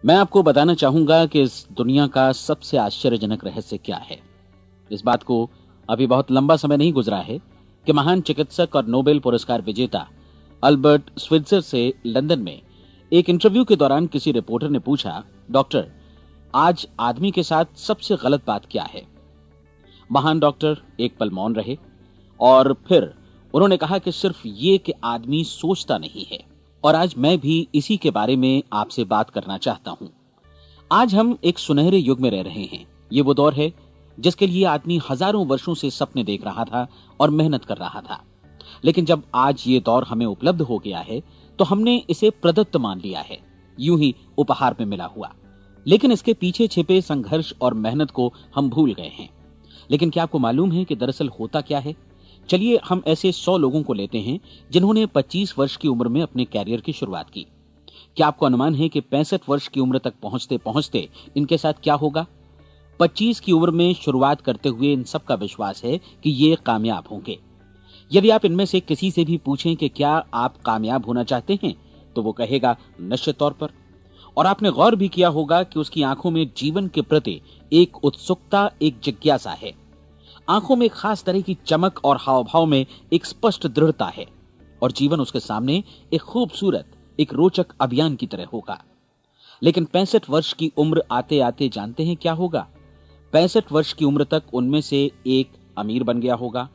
मैं आपको बताना चाहूंगा कि इस दुनिया का सबसे आश्चर्यजनक रहस्य क्या है। इस बात को अभी बहुत लंबा समय नहीं गुजरा है कि महान चिकित्सक और नोबेल पुरस्कार विजेता अल्बर्ट स्विट्जर से लंदन में एक इंटरव्यू के दौरान किसी रिपोर्टर ने पूछा, डॉक्टर, आज आदमी के साथ सबसे गलत बात क्या है। महान डॉक्टर एक पल मौन रहे और फिर उन्होंने कहा कि सिर्फ ये कि आदमी सोचता नहीं है। और आज मैं भी इसी के बारे में आपसे बात करना चाहता हूं। आज हम एक सुनहरे युग में रह रहे हैं। ये वो दौर है जिसके लिए आदमी हजारों वर्षों से सपने देख रहा था और मेहनत कर रहा था। लेकिन जब आज ये दौर हमें उपलब्ध हो गया है तो हमने इसे प्रदत्त मान लिया है, यूं ही उपहार में मिला हुआ। लेकिन इसके पीछे छिपे संघर्ष और मेहनत को हम भूल गए हैं। लेकिन क्या आपको मालूम है कि दरअसल होता क्या है? चलिए हम ऐसे 100 लोगों को लेते हैं जिन्होंने 25 वर्ष की उम्र में अपने कैरियर की शुरुआत की। क्या आपको अनुमान है कि 65 वर्ष की उम्र तक पहुंचते पहुंचते इनके साथ क्या होगा? 25 की उम्र में शुरुआत करते हुए इन सब का विश्वास है कि ये कामयाब होंगे। यदि आप इनमें से किसी से भी पूछें कि क्या आप कामयाब होना चाहते हैं, तो वो कहेगा निश्चित तौर पर। और आपने गौर भी किया होगा कि उसकी आंखों में जीवन के प्रति एक उत्सुकता, एक जिज्ञासा है। आंखों में खास तरह की चमक और हाव भाव में एक स्पष्ट दृढ़ता है और जीवन उसके सामने एक खूबसूरत, एक रोचक अभियान की तरह होगा। लेकिन 65 वर्ष की उम्र आते आते जानते हैं क्या होगा? 65 वर्ष की उम्र तक उनमें से एक अमीर बन गया होगा,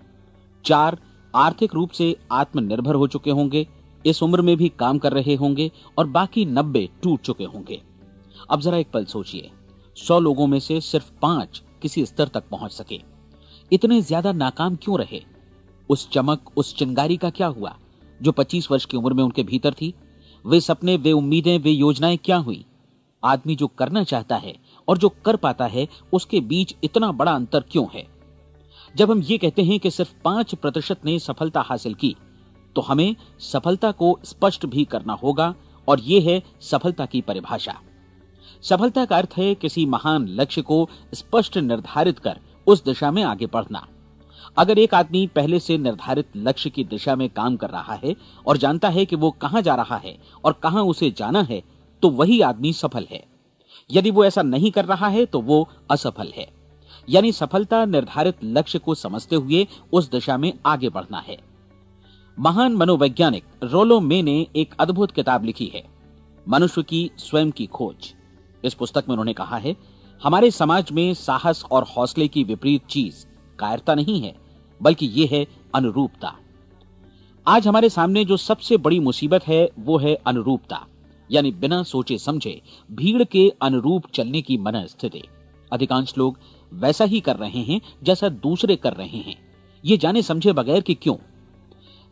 4 आर्थिक रूप से आत्मनिर्भर हो चुके होंगे, इस उम्र में भी काम कर रहे होंगे और बाकी 90 टूट चुके होंगे। अब जरा एक पल सोचिए, 100 लोगों में से सिर्फ 5 किसी स्तर तक पहुंच सके। इतने ज्यादा नाकाम क्यों रहे? उस चमक, उस चिंगारी का क्या हुआ जो 25 वर्ष की उम्र में उनके भीतर थी? वे सपने, वे उम्मीदें, वे योजनाएं क्या हुई? आदमी जो करना चाहता है और जो कर पाता है, उसके बीच इतना बड़ा अंतर क्यों है? जब हम ये कहते हैं कि सिर्फ 5% ने सफलता हासिल की, तो हमें सफलता को स्पष्ट भी करना होगा और यह है सफलता की परिभाषा। सफलता का अर्थ है किसी महान लक्ष्य को स्पष्ट निर्धारित कर उस दिशा में आगे बढ़ना। अगर एक आदमी पहले से निर्धारित लक्ष्य की दिशा में काम कर रहा है और जानता है कि वो कहां जा रहा है और कहां उसे जाना है, तो वही आदमी सफल है। यदि वो ऐसा नहीं कर रहा है तो वो असफल है। यानी सफलता निर्धारित लक्ष्य को समझते हुए उस दिशा में आगे बढ़ना है। महान मनोवैज्ञानिक रोलो मे ने एक अद्भुत किताब लिखी है, मनुष्य की स्वयं की खोज। इस पुस्तक में उन्होंने कहा है, हमारे समाज में साहस और हौसले की विपरीत चीज कायरता नहीं है, बल्कि यह है अनुरूपता। आज हमारे सामने जो सबसे बड़ी मुसीबत है वो है अनुरूपता, यानी बिना सोचे समझे भीड़ के अनुरूप चलने की मनस्थिति। अधिकांश लोग वैसा ही कर रहे हैं जैसा दूसरे कर रहे हैं, ये जाने समझे बगैर कि क्यों।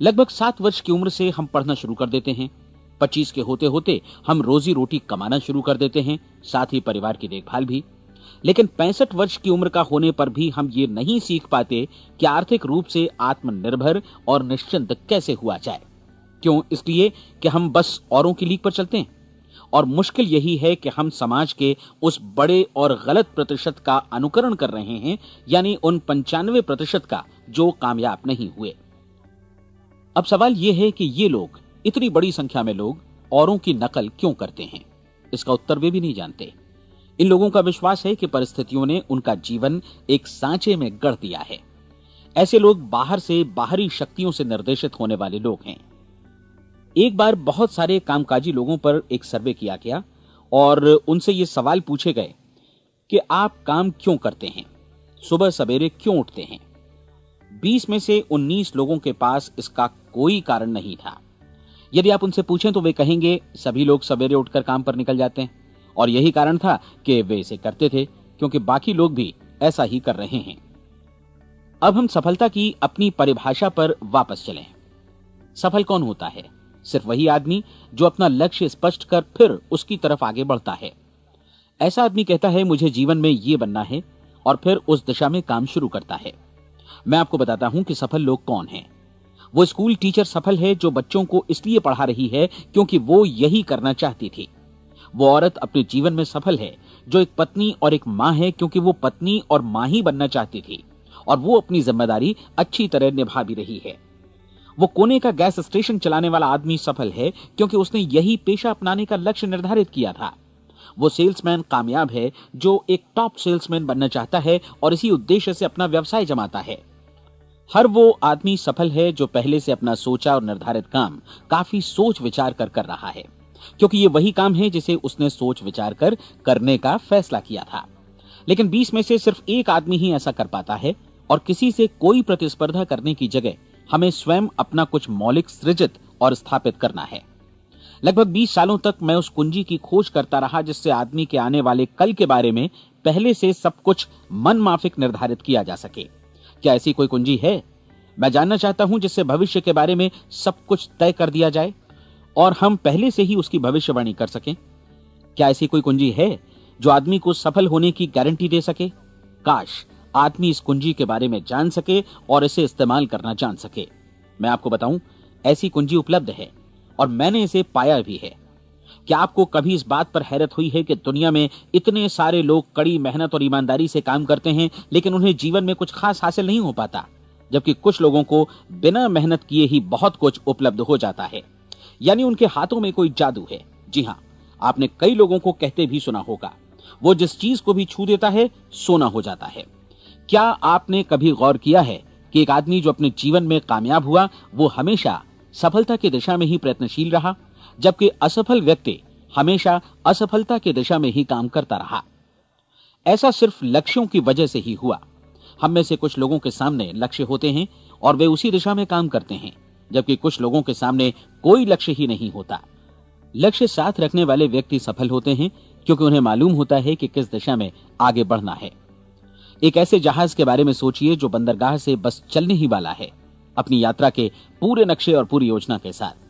लगभग 7 वर्ष की उम्र से हम पढ़ना शुरू कर देते हैं। 25 के होते होते हम रोजी रोटी कमाना शुरू कर देते हैं, साथ ही परिवार की देखभाल भी। लेकिन 65 वर्ष की उम्र का होने पर भी हम ये नहीं सीख पाते कि आर्थिक रूप से आत्मनिर्भर और निश्चिंत कैसे हुआ जाए। क्यों? इसलिए कि हम बस औरों की लीक पर चलते हैं। और मुश्किल यही है कि हम समाज के उस बड़े और गलत प्रतिशत का अनुकरण कर रहे हैं, यानी उन 95% का जो कामयाब नहीं हुए। अब सवाल यह है कि ये लोग, इतनी बड़ी संख्या में लोग, औरों की नकल क्यों करते हैं? इसका उत्तर वे भी नहीं जानते। इन लोगों का विश्वास है कि परिस्थितियों ने उनका जीवन एक सांचे में गढ़ दिया है। ऐसे लोग बाहर से, बाहरी शक्तियों से निर्देशित होने वाले लोग हैं। एक बार बहुत सारे कामकाजी लोगों पर एक सर्वे किया गया और उनसे ये सवाल पूछे गए कि आप काम क्यों करते हैं, सुबह सवेरे क्यों उठते हैं? 20 में से 19 लोगों के पास इसका कोई कारण नहीं था। यदि आप उनसे पूछें तो वे कहेंगे सभी लोग सवेरे उठकर काम पर निकल जाते हैं और यही कारण था कि वे इसे करते थे क्योंकि बाकी लोग भी ऐसा ही कर रहे हैं। अब हम सफलता की अपनी परिभाषा पर वापस चलें। सफल कौन होता है? सिर्फ वही आदमी जो अपना लक्ष्य स्पष्ट कर फिर उसकी तरफ आगे बढ़ता है। ऐसा आदमी कहता है मुझे जीवन में ये बनना है और फिर उस दिशा में काम शुरू करता है। मैं आपको बताता हूं कि सफल लोग कौन हैं। वो स्कूल टीचर सफल है जो बच्चों को इसलिए पढ़ा रही है क्योंकि वो यही करना चाहती थी। वो औरत अपने जीवन में सफल है जो एक पत्नी और एक मां है क्योंकि वो पत्नी और मां ही बनना चाहती थी और वो अपनी जिम्मेदारी अच्छी तरह निभा भी रही है। वो कोने का गैस स्टेशन चलाने वाला आदमी सफल है क्योंकि उसने यही पेशा अपनाने का लक्ष्य निर्धारित किया था। वो सेल्समैन कामयाब है जो एक टॉप सेल्समैन बनना चाहता है और इसी उद्देश्य से अपना व्यवसाय जमाता है। हर वो आदमी सफल है जो पहले से अपना सोचा और निर्धारित काम काफी सोच विचार कर रहा है, क्योंकि ये वही काम है जिसे उसने सोच विचार कर करने का फैसला किया था। लेकिन 20 में से सिर्फ एक आदमी ही ऐसा कर पाता है, और किसी से कोई प्रतिस्पर्धा करने की जगह हमें स्वयं अपना कुछ मौलिक सृजित और स्थापित करना है। लगभग 20 सालों तक मैं उस कुंजी की खोज करता रहा जिससे आदमी के आने वाले कल के बारे में पहले से सब कुछ मन माफिक निर्धारित किया जा सके। क्या ऐसी कोई कुंजी है? मैं जानना चाहता हूं जिससे भविष्य के बारे में सब कुछ तय कर दिया जाए और हम पहले से ही उसकी भविष्यवाणी कर सकें। क्या ऐसी कोई कुंजी है जो आदमी को सफल होने की गारंटी दे सके? काश आदमी इस कुंजी के बारे में जान सके और इसे इस्तेमाल करना जान सके। मैं आपको बताऊं, ऐसी कुंजी उपलब्ध है और मैंने इसे पाया भी है। क्या आपको कभी इस बात पर हैरत हुई है कि दुनिया में इतने सारे लोग कड़ी मेहनत और ईमानदारी से काम करते हैं, लेकिन उन्हें जीवन में कुछ खास हासिल नहीं हो पाता, जबकि कुछ लोगों को बिना मेहनत किए ही बहुत कुछ उपलब्ध हो जाता है। यानी उनके हाथों में कोई जादू है। जी हां, आपने कई लोगों को कहते भी सुना होगा, वो जिस चीज को भी छू देता है सोना हो जाता है। क्या आपने कभी गौर किया है कि एक आदमी जो अपने जीवन में कामयाब हुआ, वो हमेशा सफलता की दिशा में ही प्रयत्नशील रहा, जबकि असफल व्यक्ति हमेशा असफलता की दिशा में ही काम करता रहा? ऐसा सिर्फ लक्ष्यों की वजह से ही हुआ। हम में से कुछ लोगों के सामने लक्ष्य होते हैं और वे उसी दिशा में काम करते हैं, जबकि कुछ लोगों के सामने कोई लक्ष्य ही नहीं होता। लक्ष्य साथ रखने वाले व्यक्ति सफल होते हैं क्योंकि उन्हें मालूम होता है कि किस दिशा में आगे बढ़ना है। एक ऐसे जहाज के बारे में सोचिए जो बंदरगाह से बस चलने ही वाला है, अपनी यात्रा के पूरे नक्शे और पूरी योजना के साथ।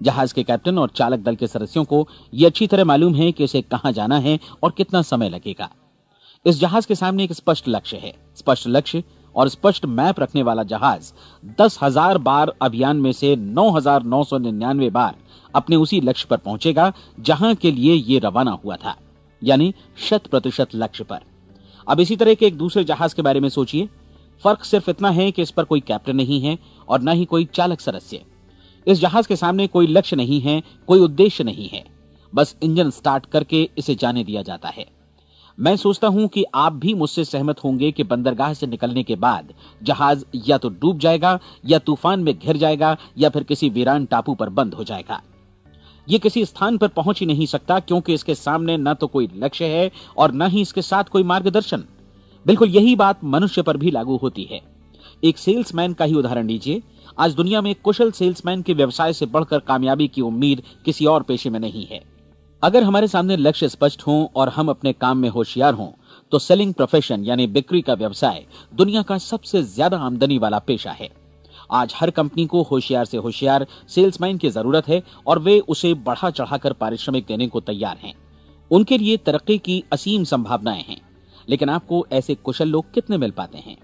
जहाज के कैप्टन और चालक दल के सदस्यों को यह अच्छी तरह मालूम है कि उसे कहां जाना है और कितना समय लगेगा। इस जहाज के सामने एक स्पष्ट लक्ष्य है। स्पष्ट लक्ष्य और स्पष्ट मैप रखने वाला जहाज 10,000 बार अभियान में से 9,999 बार अपने उसी लक्ष्य पर पहुंचेगा जहां के लिए ये रवाना हुआ था, यानी 100% लक्ष्य पर। अब इसी तरह के एक दूसरे जहाज के बारे में सोचिए। फर्क सिर्फ इतना है कि इस पर कोई कैप्टन नहीं है और न ही कोई चालक सदस्य। इस जहाज के सामने कोई लक्ष्य नहीं है, कोई उद्देश्य नहीं है, बस इंजन स्टार्ट करके इसे जाने दिया जाता है। मैं सोचता हूं कि आप भी मुझसे सहमत होंगे कि बंदरगाह से निकलने के बाद जहाज या तो डूब जाएगा, या तूफान में घिर जाएगा, या फिर किसी वीरान टापू पर बंद हो जाएगा। ये किसी स्थान पर पहुंच ही नहीं सकता क्योंकि इसके सामने न तो कोई लक्ष्य है और न ही इसके साथ कोई मार्गदर्शन। बिल्कुल यही बात मनुष्य पर भी लागू होती है। एक सेल्समैन का ही उदाहरण लीजिए। आज दुनिया में कुशल सेल्समैन के व्यवसाय से बढ़कर कामयाबी की उम्मीद किसी और पेशे में नहीं है। अगर हमारे सामने लक्ष्य स्पष्ट हो और हम अपने काम में होशियार हों, तो सेलिंग प्रोफेशन यानी बिक्री का व्यवसाय दुनिया का सबसे ज्यादा आमदनी वाला पेशा है। आज हर कंपनी को होशियार से होशियार सेल्समैन की जरूरत है और वे उसे बढ़ा चढ़ाकर पारिश्रमिक देने को तैयार हैं। उनके लिए तरक्की की असीम संभावनाएं हैं, लेकिन आपको ऐसे कुशल लोग कितने मिल पाते हैं?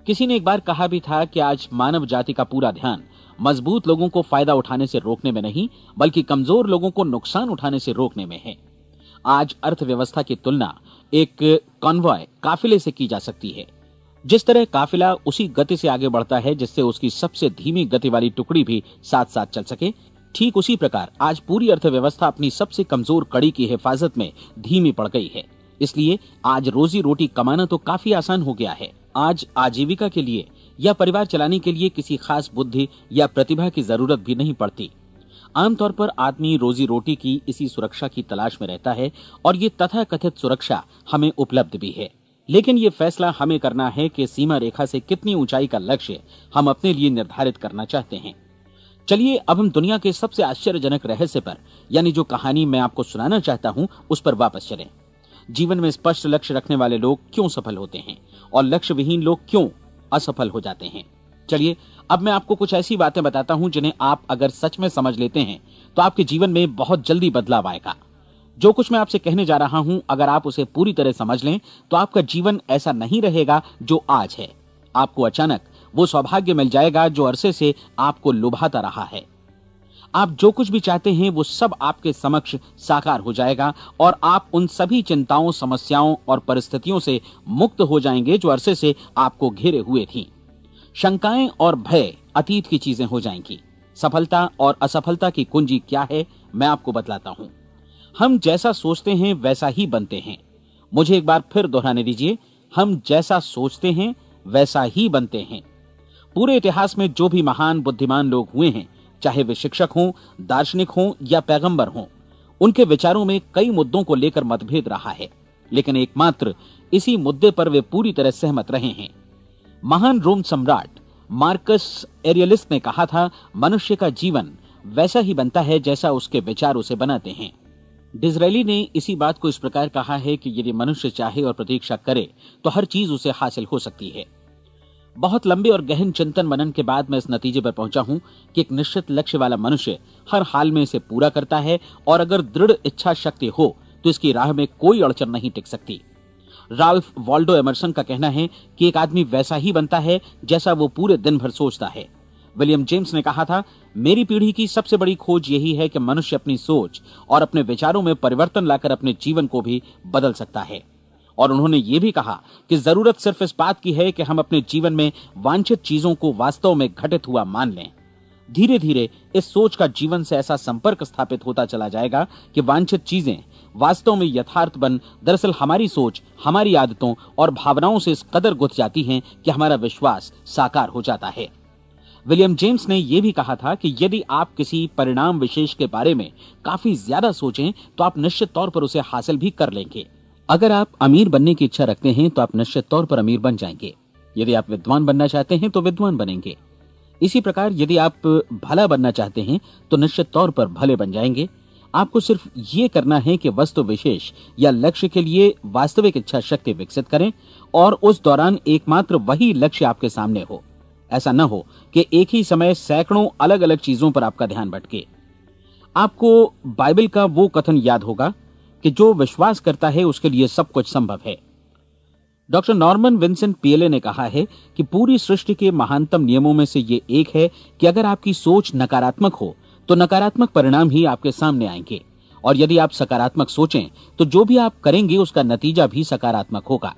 किसी ने एक बार कहा भी था कि आज मानव जाति का पूरा ध्यान मजबूत लोगों को फायदा उठाने से रोकने में नहीं, बल्कि कमजोर लोगों को नुकसान उठाने से रोकने में है। आज अर्थव्यवस्था की तुलना एक कॉन्वॉय काफिले से की जा सकती है। जिस तरह काफिला उसी गति से आगे बढ़ता है जिससे उसकी सबसे धीमी गति वाली टुकड़ी भी साथ साथ चल सके, ठीक उसी प्रकार आज पूरी अर्थव्यवस्था अपनी सबसे कमजोर कड़ी की हिफाजत में धीमी पड़ गई है। इसलिए आज रोजी रोटी कमाना तो काफी आसान हो गया है। आज आजीविका के लिए या परिवार चलाने के लिए किसी खास बुद्धि या प्रतिभा की जरूरत भी नहीं पड़ती। आमतौर पर आदमी रोजी रोटी की इसी सुरक्षा की तलाश में रहता है और ये तथाकथित सुरक्षा हमें उपलब्ध भी है। लेकिन ये फैसला हमें करना है कि सीमा रेखा से कितनी ऊंचाई का लक्ष्य हम अपने लिए निर्धारित करना चाहते हैं। चलिए अब हम दुनिया के सबसे आश्चर्यजनक रहस्य पर, यानी जो कहानी मैं आपको सुनाना चाहता हूं, उस पर वापस चलें। जीवन में स्पष्ट लक्ष्य रखने वाले लोग क्यों सफल होते हैं और लक्ष्य विहीन लोग क्यों असफल हो जाते हैं? चलिए अब मैं आपको कुछ ऐसी बातें बताता हूं जिन्हें आप अगर सच में समझ लेते हैं तो आपके जीवन में बहुत जल्दी बदलाव आएगा। जो कुछ मैं आपसे कहने जा रहा हूं, अगर आप उसे पूरी तरह समझ लें तो आपका जीवन ऐसा नहीं रहेगा जो आज है। आपको अचानक वो सौभाग्य मिल जाएगा जो अरसे से आपको लुभाता रहा है। आप जो कुछ भी चाहते हैं वो सब आपके समक्ष साकार हो जाएगा और आप उन सभी चिंताओं, समस्याओं और परिस्थितियों से मुक्त हो जाएंगे जो अरसे से आपको घेरे हुए थीं। शंकाएं और भय अतीत की चीजें हो जाएंगी। सफलता और असफलता की कुंजी क्या है, मैं आपको बतलाता हूं। हम जैसा सोचते हैं वैसा ही बनते हैं। मुझे एक बार फिर दोहराने दीजिए, हम जैसा सोचते हैं वैसा ही बनते हैं। पूरे इतिहास में जो भी महान बुद्धिमान लोग हुए हैं, चाहे वे शिक्षक हों, दार्शनिक हों या पैगंबर हों, उनके विचारों में कई मुद्दों को लेकर मतभेद रहा है, लेकिन एकमात्र इसी मुद्दे पर वे पूरी तरह सहमत रहे हैं। महान रोम सम्राट मार्कस एरियलिस ने कहा था, मनुष्य का जीवन वैसा ही बनता है जैसा उसके विचार उसे बनाते हैं। डिज़रायली ने इसी बात को इस प्रकार कहा है कि यदि मनुष्य चाहे और प्रतीक्षा करे तो हर चीज उसे हासिल हो सकती है। बहुत लंबे और गहन चिंतन मनन के बाद मैं इस नतीजे पर पहुंचा हूं कि एक निश्चित लक्ष्य वाला मनुष्य हर हाल में इसे पूरा करता है, और अगर दृढ़ इच्छा शक्ति हो तो इसकी राह में कोई अड़चन नहीं टिक सकती। राल्फ वॉल्डो एमर्सन का कहना है कि एक आदमी वैसा ही बनता है जैसा वो पूरे दिन भर सोचता है। विलियम जेम्स ने कहा था, मेरी पीढ़ी की सबसे बड़ी खोज यही है कि मनुष्य अपनी सोच और अपने विचारों में परिवर्तन लाकर अपने जीवन को भी बदल सकता है। और उन्होंने ये भी कहा कि जरूरत सिर्फ इस बात की है कि हम अपने जीवन में वांछित चीजों को वास्तव में घटित हुआ मान लें। धीरे धीरे इस सोच का जीवन से ऐसा संपर्क स्थापित होता चला जाएगा कि वांछित चीजें वास्तव में यथार्थ बन दरअसल हमारी सोच, हमारी आदतों और भावनाओं से इस कदर गुथ जाती हैं कि हमारा विश्वास साकार हो जाता है। विलियम जेम्स ने यह भी कहा था कि यदि आप किसी परिणाम विशेष के बारे में काफी ज्यादा सोचें तो आप निश्चित तौर पर उसे हासिल भी कर लेंगे। अगर आप अमीर बनने की इच्छा रखते हैं तो आप निश्चित तौर पर अमीर बन जाएंगे। यदि आप विद्वान बनना चाहते हैं तो विद्वान बनेंगे। इसी प्रकार यदि आप भला बनना चाहते हैं तो निश्चित तौर पर भले बन जाएंगे। आपको सिर्फ ये करना है कि वस्तु विशेष या लक्ष्य के लिए वास्तविक इच्छा शक्ति विकसित करें, और उस दौरान एकमात्र वही लक्ष्य आपके सामने हो। ऐसा न हो कि एक ही समय सैकड़ों अलग अलग चीजों पर आपका ध्यान भटके। आपको बाइबल का वो कथन याद होगा कि जो विश्वास करता है उसके लिए सब कुछ संभव है। डॉक्टर नॉर्मन विंसेंट पीएले ने कहा है कि पूरी सृष्टि के महानतम नियमों में से ये एक है कि अगर आपकी सोच नकारात्मक हो तो नकारात्मक परिणाम ही आपके सामने आएंगे, और यदि आप सकारात्मक सोचें तो जो भी आप करेंगे उसका नतीजा भी सकारात्मक होगा।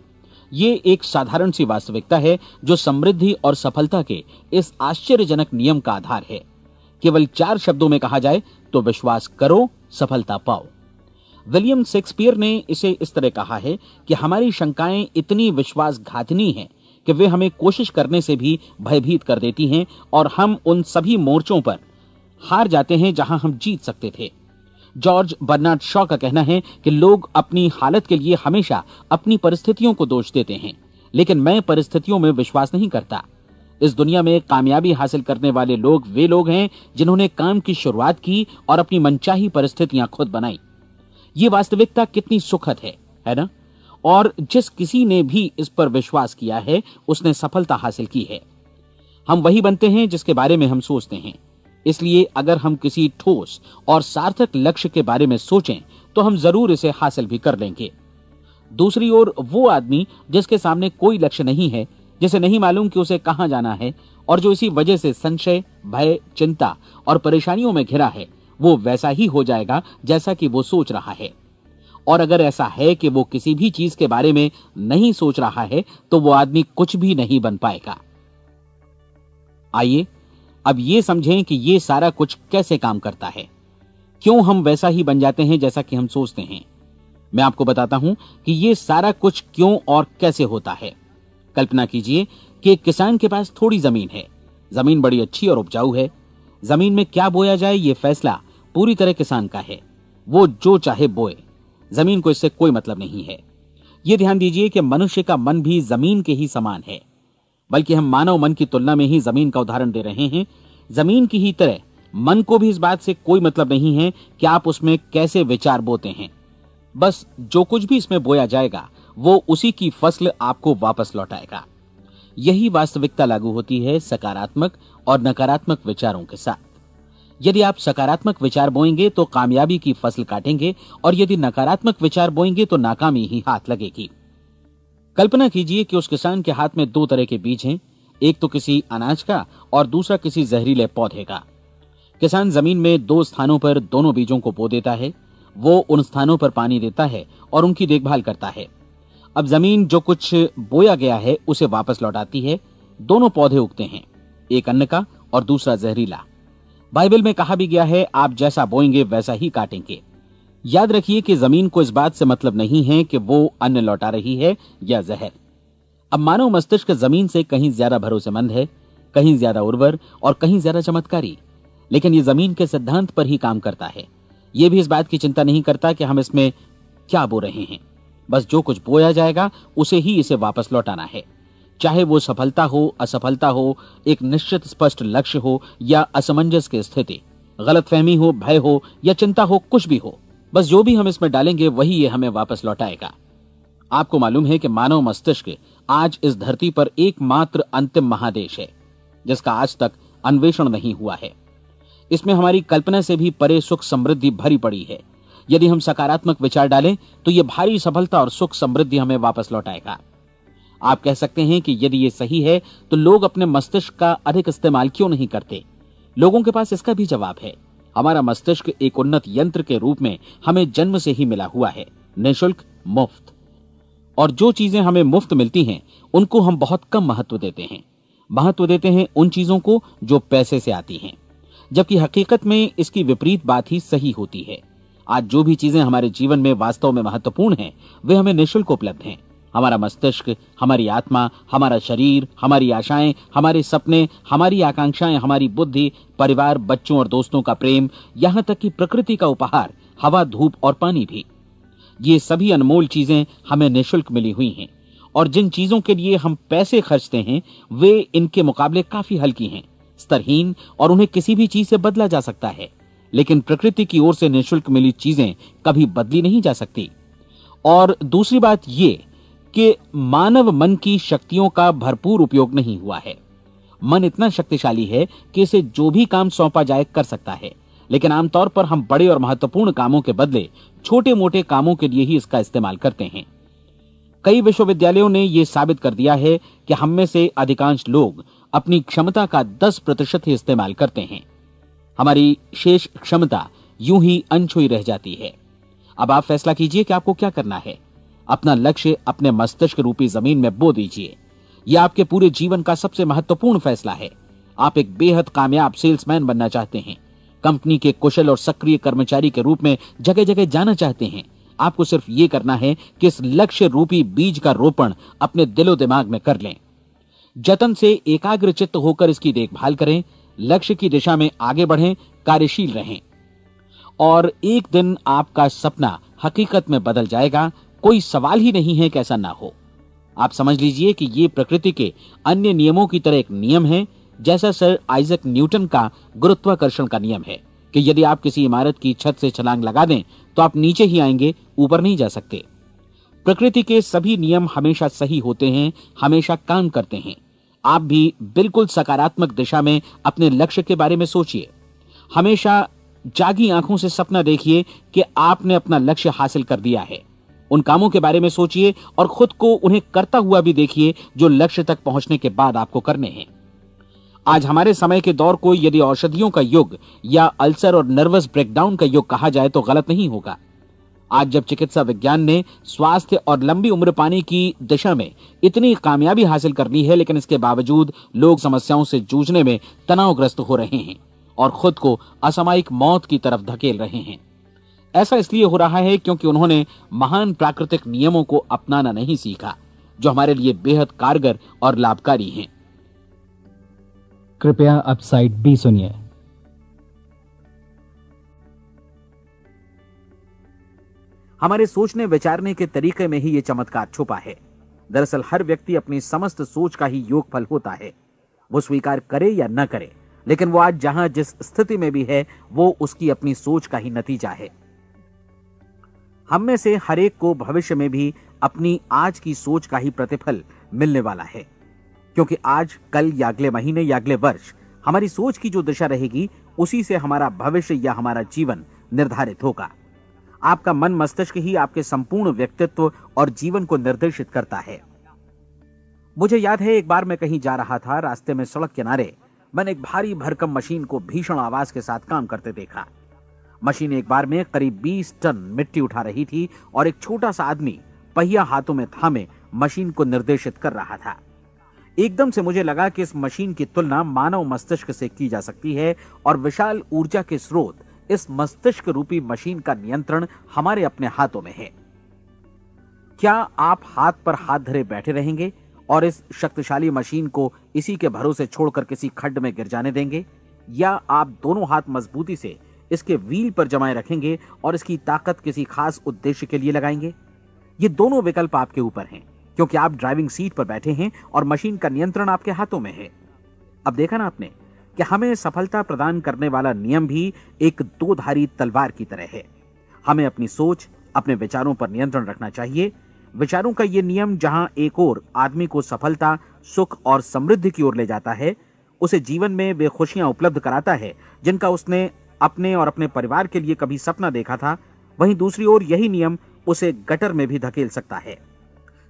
ये एक साधारण सी वास्तविकता है जो समृद्धि और सफलता के इस आश्चर्यजनक नियम का आधार है। केवल 4 शब्दों में कहा जाए तो विश्वास करो, सफलता पाओ। विलियम शेक्सपियर ने इसे इस तरह कहा है कि हमारी शंकाएं इतनी विश्वासघातिनी हैं कि वे हमें कोशिश करने से भी भयभीत कर देती हैं, और हम उन सभी मोर्चों पर हार जाते हैं जहां हम जीत सकते थे। जॉर्ज बर्नार्ड शॉ का कहना है कि लोग अपनी हालत के लिए हमेशा अपनी परिस्थितियों को दोष देते हैं, लेकिन मैं परिस्थितियों में विश्वास नहीं करता। इस दुनिया में कामयाबी हासिल करने वाले लोग वे लोग हैं जिन्होंने काम की शुरुआत की और अपनी मनचाही परिस्थितियां खुद बनाई। ये वास्तविकता कितनी सुखद है ना? और जिस किसी ने भी इस पर विश्वास किया है उसने सफलता हासिल की है। हम वही बनते हैं जिसके बारे में हम सोचते हैं। इसलिए अगर हम किसी ठोस और सार्थक लक्ष्य के बारे में सोचें तो हम जरूर इसे हासिल भी कर लेंगे। दूसरी ओर वो आदमी जिसके सामने कोई लक्ष्य नहीं है, जिसे नहीं मालूम कि उसे कहां जाना है, और जो इसी वजह से संशय, भय, चिंता और परेशानियों में घिरा है, वो वैसा ही हो जाएगा जैसा कि वो सोच रहा है। और अगर ऐसा है कि वो किसी भी चीज के बारे में नहीं सोच रहा है तो वो आदमी कुछ भी नहीं बन पाएगा। आइए अब ये समझें कि ये सारा कुछ कैसे काम करता है, क्यों हम वैसा ही बन जाते हैं जैसा कि हम सोचते हैं। मैं आपको बताता हूं कि ये सारा कुछ क्यों और कैसे होता है। कल्पना कीजिए कि एक किसान के पास थोड़ी जमीन है। जमीन बड़ी अच्छी और उपजाऊ है। जमीन में क्या बोया जाए ये फैसला पूरी तरह किसान का है। वो जो चाहे बोए, जमीन को इससे कोई मतलब नहीं है। ये ध्यान दीजिए कि मनुष्य का मन भी जमीन के ही समान है, बल्कि हम मानव मन की तुलना में ही जमीन का उदाहरण दे रहे हैं। जमीन की ही तरह मन को भी इस बात से कोई मतलब नहीं है कि आप उसमें कैसे विचार बोते हैं। बस जो कुछ भी इसमें बोया जाएगा वो उसी की फसल आपको वापस लौटाएगा। यही वास्तविकता लागू होती है सकारात्मक और नकारात्मक विचारों के साथ। यदि आप सकारात्मक विचार बोएंगे तो कामयाबी की फसल काटेंगे, और यदि नकारात्मक विचार बोएंगे तो नाकामी ही हाथ लगेगी। कल्पना कीजिए कि उस किसान के हाथ में 2 तरह के बीज हैं, एक तो किसी अनाज का और दूसरा किसी जहरीले पौधे का। किसान जमीन में 2 स्थानों पर दोनों बीजों को बो देता है। वो उन स्थानों पर पानी देता है और उनकी देखभाल करता है। अब जमीन जो कुछ बोया गया है उसे वापस लौटाती है। दोनों पौधे उगते हैं, एक अन्न का और दूसरा जहरीला। बाइबल में कहा भी गया है, आप जैसा बोएंगे वैसा ही काटेंगे। याद रखिए कि जमीन को इस बात से मतलब नहीं है कि वो अन्न लौटा रही है या जहर। अब मानव मस्तिष्क जमीन से कहीं ज्यादा भरोसेमंद है, कहीं ज्यादा उर्वर और कहीं ज्यादा चमत्कारी, लेकिन ये जमीन के सिद्धांत पर ही काम करता है। ये भी इस बात की चिंता नहीं करता कि हम इसमें क्या बो रहे हैं। बस जो कुछ बोया जाएगा उसे ही इसे वापस लौटाना है, चाहे वो सफलता हो, असफलता हो, एक निश्चित स्पष्ट लक्ष्य हो या असमंजस की स्थिति, गलतफहमी हो, भय हो या चिंता हो, कुछ भी हो। बस जो भी हम इसमें डालेंगे वही ये हमें वापस लौटाएगा। आपको मालूम है कि मानव मस्तिष्क आज इस धरती पर एकमात्र अंतिम महादेश है जिसका आज तक अन्वेषण नहीं हुआ है। इसमें हमारी कल्पना से भी परे सुख समृद्धि भरी पड़ी है। यदि हम सकारात्मक विचार डालें तो यह भारी सफलता और सुख समृद्धि हमें वापस लौटाएगा। आप कह सकते हैं कि यदि ये सही है तो लोग अपने मस्तिष्क का अधिक इस्तेमाल क्यों नहीं करते? लोगों के पास इसका भी जवाब है। हमारा मस्तिष्क एक उन्नत यंत्र के रूप में हमें जन्म से ही मिला हुआ है, निःशुल्क, मुफ्त। और जो चीजें हमें मुफ्त मिलती हैं उनको हम बहुत कम महत्व देते हैं। महत्व देते हैं उन चीजों को जो पैसे से आती हैं, जबकि हकीकत में इसकी विपरीत बात ही सही होती है। आज जो भी चीजें हमारे जीवन में वास्तव में महत्वपूर्ण हैं वे हमें निःशुल्क उपलब्ध हैं। हमारा मस्तिष्क, हमारी आत्मा, हमारा शरीर, हमारी आशाएं, हमारे सपने, हमारी आकांक्षाएं, हमारी बुद्धि, परिवार, बच्चों और दोस्तों का प्रेम, यहां तक कि प्रकृति का उपहार, हवा, धूप और पानी भी। ये सभी अनमोल चीजें हमें निःशुल्क मिली हुई हैं, और जिन चीजों के लिए हम पैसे खर्चते हैं वे इनके मुकाबले काफी हल्की हैं, स्तरहीन, और उन्हें किसी भी चीज से बदला जा सकता है। लेकिन प्रकृति की ओर से निःशुल्क मिली चीजें कभी बदली नहीं जा सकती। और दूसरी बात ये कि मानव मन की शक्तियों का भरपूर उपयोग नहीं हुआ है। मन इतना शक्तिशाली है कि इसे जो भी काम सौंपा जाए कर सकता है, लेकिन आमतौर पर हम बड़े और महत्वपूर्ण कामों के बदले छोटे मोटे कामों के लिए ही इसका इस्तेमाल करते हैं। कई विश्वविद्यालयों ने यह साबित कर दिया है कि हम में से अधिकांश लोग अपनी क्षमता का 10% ही इस्तेमाल करते हैं। हमारी शेष क्षमता यूं ही अनछुई रह जाती है। अब आप फैसला कीजिए कि आपको क्या करना है। अपना लक्ष्य अपने मस्तिष्क रूपी जमीन में बो दीजिए। यह आपके पूरे जीवन का सबसे महत्वपूर्ण फैसला है। आप एक बेहद कामयाब सेल्समैन बनना चाहते हैं, कंपनी के कुशल और सक्रिय कर्मचारी के रूप में जगह जगह जाना चाहते हैं। आपको सिर्फ ये करना है कि इस लक्ष्य रूपी बीज का रोपण अपने दिलो दिमाग में कर लें। जतन से एकाग्रचित्त होकर इसकी देखभाल करें, लक्ष्य की दिशा में आगे बढ़ें, कार्यशील रहें, और एक दिन आपका सपना हकीकत में बदल जाएगा। कोई सवाल ही नहीं है कि ऐसा ना हो। आप समझ लीजिए कि ये प्रकृति के अन्य नियमों की तरह एक नियम है, जैसा सर आइजक न्यूटन का गुरुत्वाकर्षण का नियम है कि यदि आप किसी इमारत की छत से छलांग लगा दें तो आप नीचे ही आएंगे, ऊपर नहीं जा सकते। प्रकृति के सभी नियम हमेशा सही होते हैं, हमेशा काम करते हैं। आप भी बिल्कुल सकारात्मक दिशा में अपने लक्ष्य के बारे में सोचिए। हमेशा जागी आंखों से सपना देखिए कि आपने अपना लक्ष्य हासिल कर दिया है। उन कामों के बारे में सोचिए और खुद को उन्हें करता हुआ भी देखिए जो लक्ष्य तक पहुंचने के बाद आपको करने हैं। आज हमारे समय के दौर को यदि औषधियों का युग या अल्सर और नर्वस ब्रेकडाउन का युग कहा जाए तो गलत नहीं होगा। आज जब चिकित्सा विज्ञान ने स्वास्थ्य और लंबी उम्र पाने की दिशा में इतनी कामयाबी हासिल कर ली है, लेकिन इसके बावजूद लोग समस्याओं से जूझने में तनावग्रस्त हो रहे हैं और खुद को असामयिक मौत की तरफ धकेल रहे हैं। ऐसा इसलिए हो रहा है क्योंकि उन्होंने महान प्राकृतिक नियमों को अपनाना नहीं सीखा, जो हमारे लिए बेहद कारगर और लाभकारी हैं। कृपया अब साइड बी सुनिए। हमारे सोचने विचारने के तरीके में ही ये चमत्कार छुपा है। दरअसल हर व्यक्ति अपनी समस्त सोच का ही योगफल होता है। वो स्वीकार करे या न करे, लेकिन वो आज जहां जिस स्थिति में भी है वो उसकी अपनी सोच का ही नतीजा है। हम में से हर एक को भविष्य में भी अपनी आज की सोच का ही प्रतिफल मिलने वाला है, क्योंकि आज, कल या अगले महीने या अगले वर्ष हमारी सोच की जो दिशा रहेगी उसी से हमारा भविष्य या हमारा जीवन निर्धारित होगा। आपका मन मस्तिष्क ही आपके संपूर्ण व्यक्तित्व और जीवन को निर्देशित करता है। मुझे याद है एक बार मैं कहीं जा रहा था, रास्ते में सड़क किनारे मैंने एक भारी भरकम मशीन को भीषण आवाज के साथ काम करते देखा। मशीन एक बार में करीब 20 टन मिट्टी उठा रही थी और एक छोटा सा आदमी पहिया हाथों में थामे मशीन को निर्देशित कर रहा था। एकदम से मुझे लगा कि इस मशीन की तुलना मानव मस्तिष्क से की जा सकती है और विशाल ऊर्जा के स्रोत इस मस्तिष्क रूपी मशीन का नियंत्रण हमारे अपने हाथों में है। क्या आप हाथ पर हाथ धरे बैठे रहेंगे और इस शक्तिशाली मशीन को इसी के भरोसे छोड़कर किसी खड्ड में गिर जाने देंगे, या आप दोनों हाथ मजबूती से इसके व्हील पर जमाए रखेंगे और इसकी ताकत किसी खास उद्देश्य के लिए लगाएंगे? ये दोनों विकल्प आपके ऊपर हैं, क्योंकि आप ड्राइविंग सीट पर बैठे हैं और मशीन का नियंत्रण आपके हाथों में है। अब देखा ना आपने कि हमें सफलता प्रदान करने वाला नियम भी एक दो-धारी तलवार की तरह है। हमें अपनी सोच, अपने विचारों पर नियंत्रण रखना चाहिए। विचारों का यह नियम जहां एक ओर आदमी को सफलता, सुख और समृद्धि की ओर ले जाता है, उसे जीवन में वे खुशियां उपलब्ध कराता है जिनका उसने अपने और अपने परिवार के लिए कभी सपना देखा था, वहीं दूसरी ओर यही नियम उसे गटर में भी धकेल सकता है।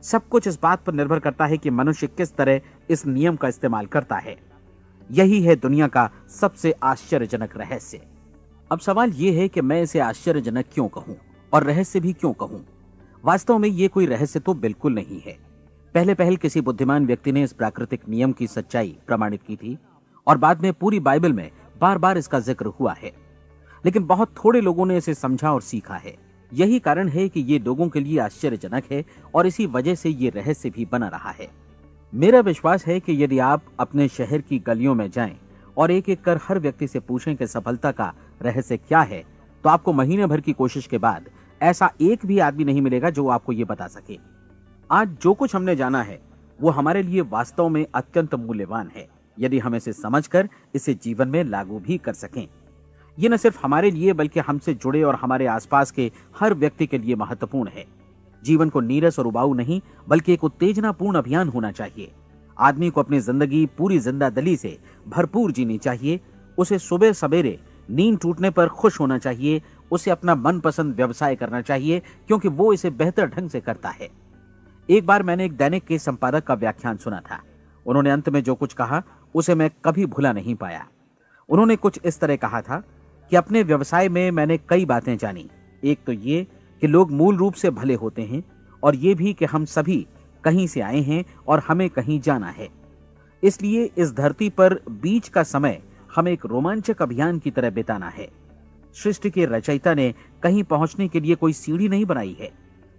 सब कुछ इस बात पर निर्भर करता है कि मनुष्य किस तरह इस नियम का इस्तेमाल करता है। यही है दुनिया का सबसे आश्चर्यजनक रहस्य। अब सवाल यह है कि मैं इसे आश्चर्यजनक क्यों कहूं और रहस्य भी क्यों कहूं? वास्तव में यह कोई रहस्य तो बिल्कुल नहीं है। पहले किसी बुद्धिमान व्यक्ति ने इस प्राकृतिक नियम की सच्चाई प्रमाणित की थी और बाद में पूरी बाइबल में बार बार इसका जिक्र हुआ है, लेकिन बहुत थोड़े लोगों ने इसे समझा और सीखा है। यही कारण है कि ये लोगों के लिए आश्चर्यजनक है और इसी वजह से ये रहस्य भी बना रहा है। मेरा विश्वास है कि यदि आप अपने शहर की गलियों में जाएं और एक एक कर हर व्यक्ति से पूछें कि सफलता का रहस्य क्या है, तो आपको महीने भर की कोशिश के बाद ऐसा एक भी आदमी नहीं मिलेगा जो आपको ये बता सके। आज जो कुछ हमने जाना है वो हमारे लिए वास्तव में अत्यंत मूल्यवान है, यदि हम इसे समझकर इसे जीवन में लागू भी कर सकें। ये न सिर्फ हमारे लिए बल्कि हमसे जुड़े और हमारे आसपास के हर व्यक्ति के लिए महत्वपूर्ण है। जीवन को नीरस और उबाऊ नहीं बल्कि एक उत्तेजनापूर्ण अभियान होना चाहिए। आदमी को अपनी जिंदगी पूरी जिंदादिली से भरपूर जीनी चाहिए। उसे सुबह सवेरे नींद टूटने पर खुश होना चाहिए। उसे अपना मनपसंद व्यवसाय करना चाहिए क्योंकि वो इसे बेहतर ढंग से करता है। एक बार मैंने एक दैनिक के संपादक का व्याख्यान सुना था। उन्होंने अंत में जो कुछ कहा उसे मैं कभी भुला नहीं पाया। उन्होंने कुछ इस तरह कहा था कि अपने व्यवसाय में मैंने कई बातें जानी। एक तो ये कि लोग मूल रूप से भले होते हैं और ये भी कि हम सभी कहीं से आए हैं और हमें कहीं जाना है। इसलिए इस धरती पर बीच का समय हमें एक रोमांचक अभियान की तरह बिताना है। सृष्टि के रचयिता ने कहीं पहुंचने के लिए कोई सीढ़ी नहीं बनाई है,